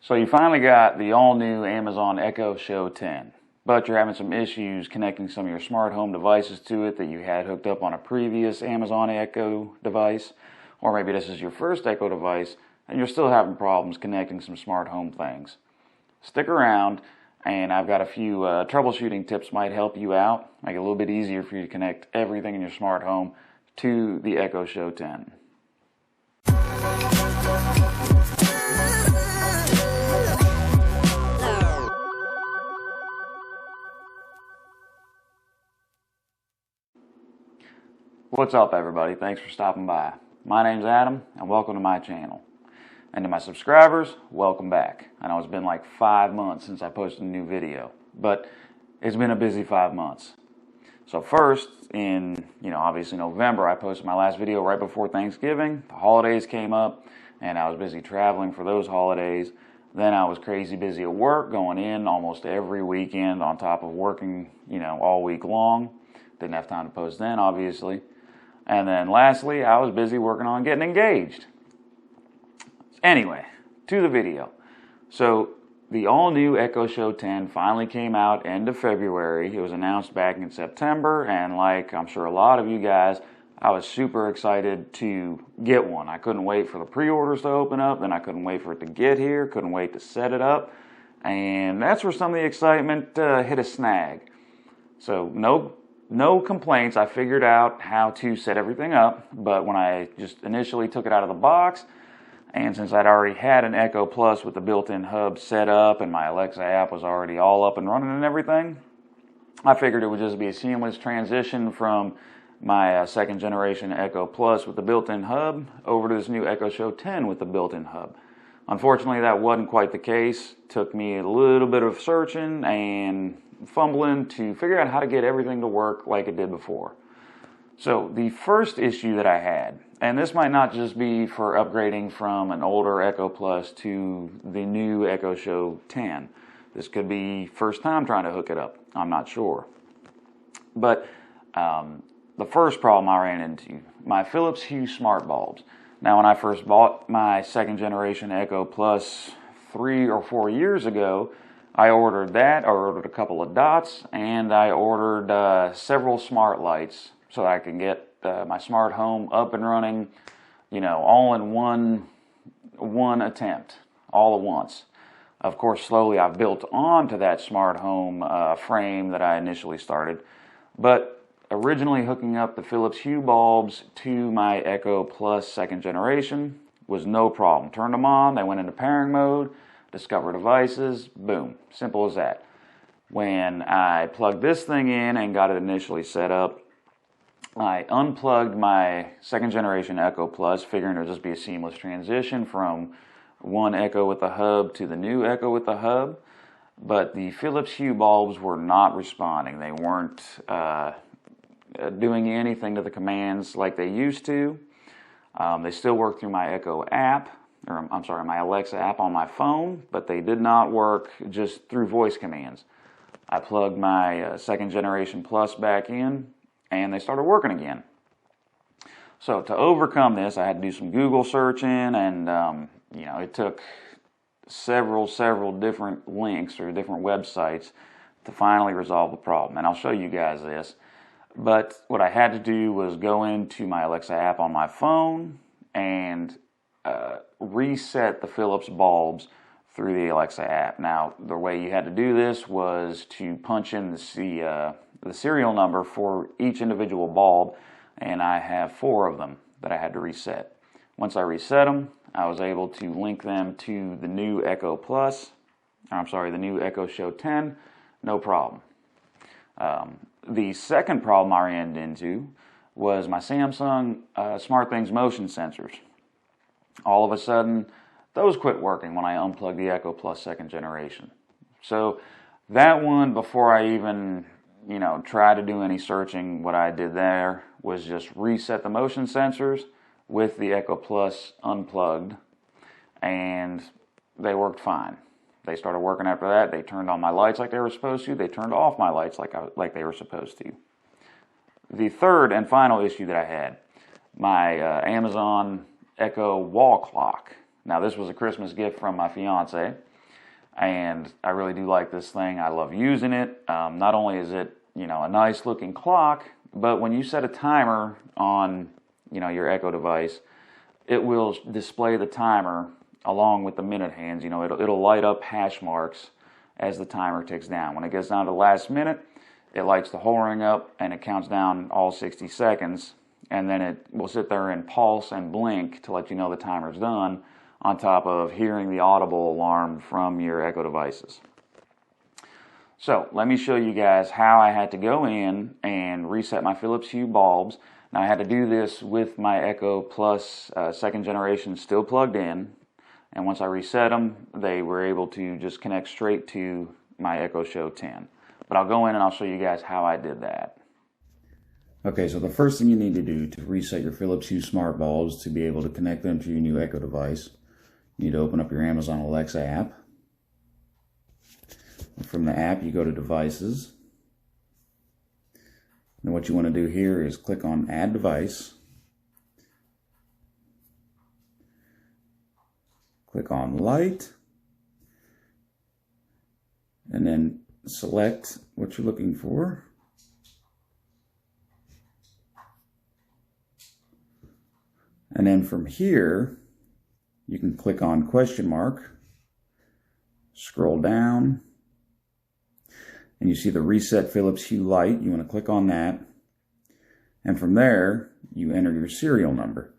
So you finally got the all-new Amazon Echo Show 10, but you're having some issues connecting some of your smart home devices to it that you had hooked up on a previous Amazon Echo device, or maybe this is your first Echo device and you're still having problems connecting some smart home things. Stick around, and I've got a few troubleshooting tips might help you out, make it a little bit easier for you to connect everything in your smart home to the Echo Show 10. What's up, everybody? Thanks for stopping by. My name's Adam, and welcome to my channel. And to my subscribers, welcome back. I know it's been like 5 months since I posted a new video, but it's been a busy 5 months. So first, in obviously November, I posted my last video right before Thanksgiving. The holidays came up, and I was busy traveling for those holidays. Then I was crazy busy at work, going in almost every weekend on top of working, all week long. Didn't have time to post then, obviously. And then lastly, I was busy working on getting engaged. Anyway, to the video. So the all-new Echo Show 10 finally came out end of February. It was announced back in September, and like I'm sure a lot of you guys, I was super excited to get one. I couldn't wait for the pre-orders to open up, and I couldn't wait for it to get here, couldn't wait to set it up, and that's where some of the excitement hit a snag. So no complaints. I figured out how to set everything up, but when I just initially took it out of the box, and since I'd already had an Echo Plus with the built-in hub set up and my Alexa app was already all up and running and everything, I figured it would just be a seamless transition from my second generation Echo Plus with the built-in hub over to this new Echo Show 10 with the built-in hub. Unfortunately, that wasn't quite the case. Took me a little bit of searching and fumbling to figure out how to get everything to work like it did before. So the first issue that I had, and this might not just be for upgrading from an older Echo Plus to the new Echo Show 10. This could be first time trying to hook it up. I'm not sure. But the first problem I ran into, my Philips Hue smart bulbs. Now, when I first bought my second generation Echo Plus 3 or 4 years ago, I ordered that. I ordered a couple of dots, and I ordered several smart lights so that I could get my smart home up and running, all in one attempt, all at once. Of course, slowly I've built onto that smart home frame that I initially started, but originally hooking up the Philips Hue bulbs to my Echo Plus second generation was no problem. Turned them on, they went into pairing mode, discover devices, boom, simple as that. When I plugged this thing in and got it initially set up, I unplugged my second generation Echo Plus, figuring it would just be a seamless transition from one Echo with the hub to the new Echo with the hub, but the Philips Hue bulbs were not responding. They weren't doing anything to the commands like they used to. They still work through my Echo app, or I'm sorry, my Alexa app on my phone, but they did not work just through voice commands. I plugged my second generation Plus back in, and they started working again. So to overcome this, I had to do some Google searching, and it took several different links or different websites to finally resolve the problem. And I'll show you guys this. But what I had to do was go into my Alexa app on my phone and reset the Philips bulbs through the Alexa app. Now, the way you had to do this was to punch in the serial number for each individual bulb, and I have 4 of them that I had to reset. Once I reset them, I was able to link them to the new Echo Plus, the new Echo Show 10, no problem. The second problem I ran into was my Samsung SmartThings motion sensors. All of a sudden, those quit working when I unplugged the Echo Plus second generation. So that one, before I even try to do any searching, what I did there was just reset the motion sensors with the Echo Plus unplugged, and they worked fine. They started working after that. They turned on my lights like they were supposed to. They turned off my lights like they were supposed to. The third and final issue that I had, my Amazon Echo wall clock. Now, this was a Christmas gift from my fiance, and I really do like this thing. I love using it. Not only is it, you know, a nice looking clock, but when you set a timer on, you know, your Echo device, it will display the timer along with the minute hands. You know, it'll light up hash marks as the timer ticks down. When it gets down to the last minute, it lights the whole ring up and it counts down all 60 seconds, and then it will sit there and pulse and blink to let you know the timer's done, on top of hearing the audible alarm from your Echo devices. So let me show you guys how I had to go in and reset my Philips Hue bulbs. Now I had to do this with my Echo Plus second generation still plugged in, and once I reset them, they were able to just connect straight to my Echo Show 10. But I'll go in and I'll show you guys how I did that. Okay, so the first thing you need to do to reset your Philips Hue smart bulbs to be able to connect them to your new Echo device, you need to open up your Amazon Alexa app. From the app, you go to Devices. And what you want to do here is click on Add Device. Click on Light. And then select what you're looking for. And then from here, you can click on question mark, scroll down, and you see the Reset Philips Hue Light. You want to click on that. And from there, you enter your serial number.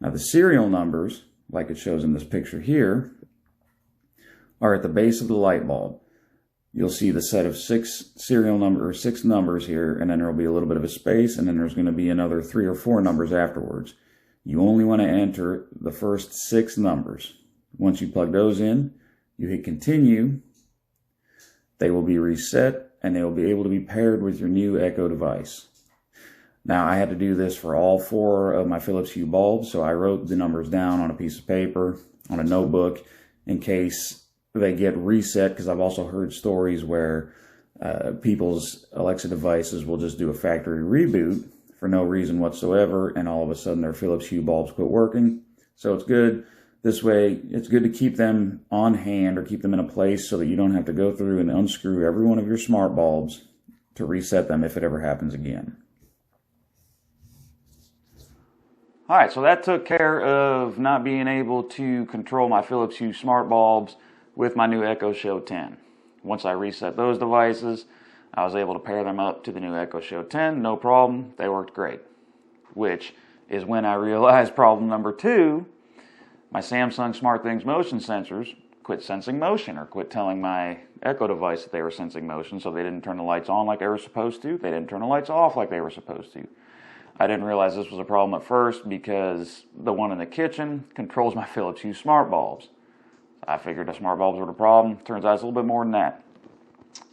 Now the serial numbers, like it shows in this picture here, are at the base of the light bulb. You'll see the set of six numbers here, and then there will be a little bit of a space, and then there's going to be another 3 or 4 numbers afterwards. You only want to enter the first 6 numbers. Once you plug those in, you hit continue. They will be reset, and they will be able to be paired with your new Echo device. Now, I had to do this for all 4 of my Philips Hue bulbs, so I wrote the numbers down on a piece of paper, on a notebook, in case they get reset, because I've also heard stories where people's Alexa devices will just do a factory reboot for no reason whatsoever, and all of a sudden their Philips Hue bulbs quit working. So it's good. This way, it's good to keep them on hand or keep them in a place so that you don't have to go through and unscrew every one of your smart bulbs to reset them if it ever happens again. All right, so that took care of not being able to control my Philips Hue smart bulbs with my new Echo Show 10. Once I reset those devices, I was able to pair them up to the new Echo Show 10, no problem. They worked great, which is when I realized problem number 2. My Samsung SmartThings motion sensors quit sensing motion, or quit telling my Echo device that they were sensing motion, so they didn't turn the lights on like they were supposed to. They didn't turn the lights off like they were supposed to. I didn't realize this was a problem at first because the one in the kitchen controls my Philips Hue smart bulbs. I figured the smart bulbs were the problem. Turns out it's a little bit more than that.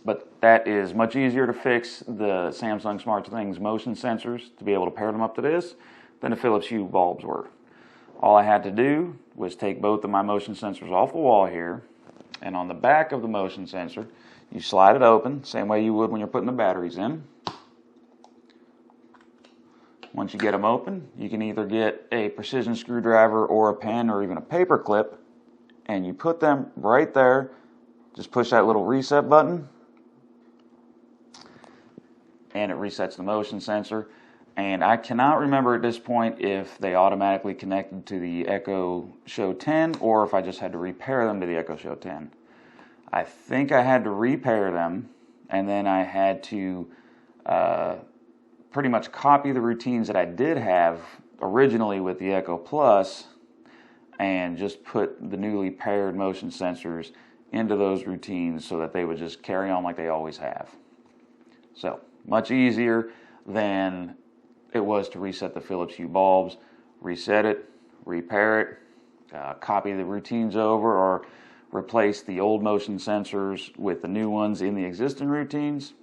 But that is much easier to fix the Samsung SmartThings motion sensors to be able to pair them up to this than the Philips Hue bulbs were. All I had to do was take both of my motion sensors off the wall here, and on the back of the motion sensor, you slide it open, same way you would when you're putting the batteries in. Once you get them open, you can either get a precision screwdriver or a pen or even a paper clip, and you put them right there. Just push that little reset button, and it resets the motion sensor. And I cannot remember at this point if they automatically connected to the Echo Show 10 or if I just had to repair them to the Echo Show 10. I think I had to repair them, and then I had to pretty much copy the routines that I did have originally with the Echo Plus and just put the newly paired motion sensors into those routines so that they would just carry on like they always have. So, much easier than it was to reset the Philips Hue bulbs. Reset it, repair it, copy the routines over, or replace the old motion sensors with the new ones in the existing routines.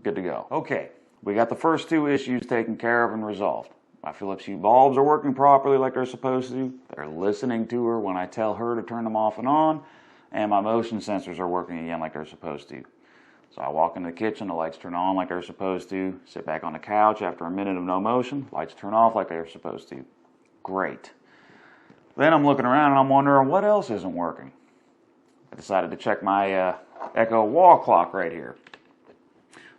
Good to go. Okay, we got the first 2 issues taken care of and resolved. My Philips Hue bulbs are working properly like they're supposed to. They're listening to her when I tell her to turn them off and on. And my motion sensors are working again like they're supposed to. So I walk into the kitchen, the lights turn on like they're supposed to. Sit back on the couch after a minute of no motion, lights turn off like they're supposed to. Great. Then I'm looking around and I'm wondering what else isn't working. decided to check my Echo wall clock right here.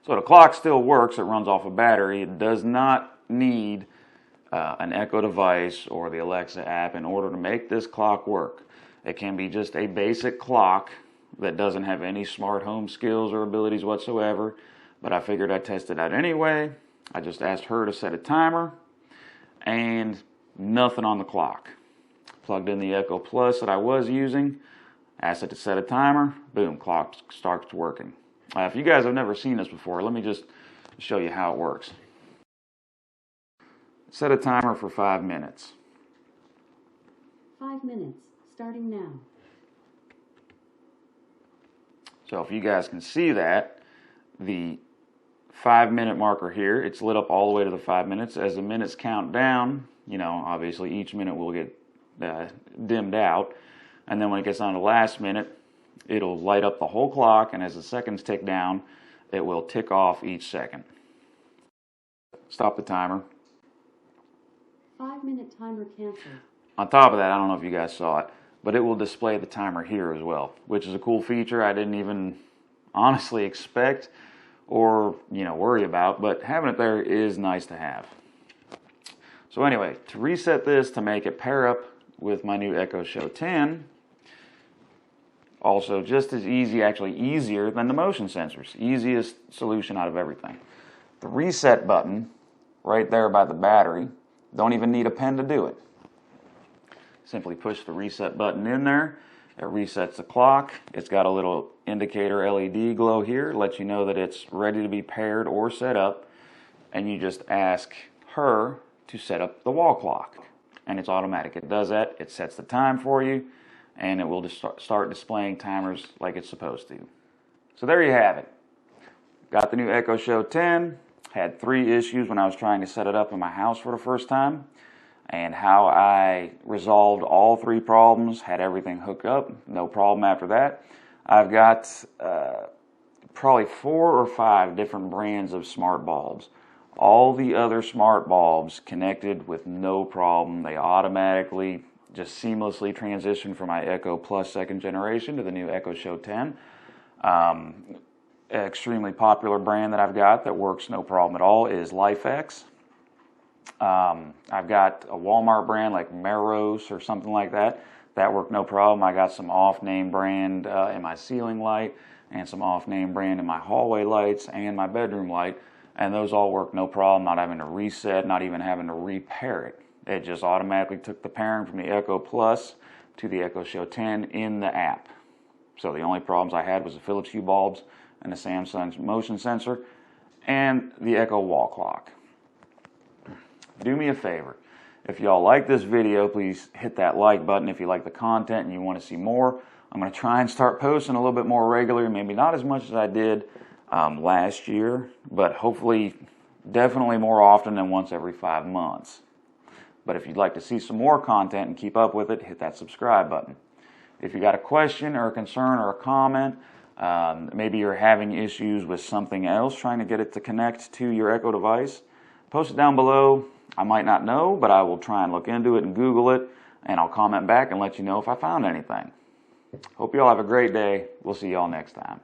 So the clock still works. It runs off a battery. It does not need an Echo device or the Alexa app in order to make this clock work. It can be just a basic clock that doesn't have any smart home skills or abilities whatsoever, but I figured I'd test it out anyway. I just asked her to set a timer, and nothing on the clock. Plugged in the Echo Plus that I was using, asked it to set a timer, boom, clock starts working. If you guys have never seen this before, let me just show you how it works. Set a timer for 5 minutes. 5 minutes, starting now. So if you guys can see that, the 5-minute marker here, it's lit up all the way to the 5 minutes. As the minutes count down, you know, obviously each minute will get dimmed out. And then when it gets on the last minute, it'll light up the whole clock, and as the seconds tick down, it will tick off each second. Stop the timer. 5-minute timer canceled. On top of that, I don't know if you guys saw it, but it will display the timer here as well, which is a cool feature I didn't even honestly expect or, you know, worry about, but having it there is nice to have. So anyway, to reset this to make it pair up with my new Echo Show 10, also just as easy, actually easier than the motion sensors. Easiest solution out of everything. The reset button right there by the battery, don't even need a pen to do it. Simply push the reset button in there. It resets the clock. It's got a little indicator LED glow here, lets you know that it's ready to be paired or set up. And you just ask her to set up the wall clock. And it's automatic. It does that. It sets the time for you, and it will just start displaying timers like it's supposed to. So there you have it. Got the new Echo Show 10. Had 3 issues when I was trying to set it up in my house for the first time, and how I resolved all 3 problems, had everything hooked up, no problem after that. I've got probably 4 or 5 different brands of smart bulbs. All the other smart bulbs connected with no problem. They automatically just seamlessly transition from my Echo Plus 2nd generation to the new Echo Show 10. Extremely popular brand that I've got that works no problem at all is LifeX. I've got a Walmart brand like Meros or something like that. That worked no problem. I got some off-name brand in my ceiling light and some off-name brand in my hallway lights and my bedroom light. And those all work no problem, not having to reset, not even having to repair it. It just automatically took the pairing from the Echo Plus to the Echo Show 10 in the app. So the only problems I had was the Philips Hue bulbs and the Samsung's motion sensor and the Echo wall clock. Do me a favor. If y'all like this video, please hit that like button if you like the content and you want to see more. I'm going to try and start posting a little bit more regularly, maybe not as much as I did last year, but hopefully definitely more often than once every 5 months. But if you'd like to see some more content and keep up with it, hit that subscribe button. If you got a question or a concern or a comment, maybe you're having issues with something else, trying to get it to connect to your Echo device, post it down below. I might not know, but I will try and look into it and Google it, and I'll comment back and let you know if I found anything. Hope you all have a great day. We'll see y'all next time.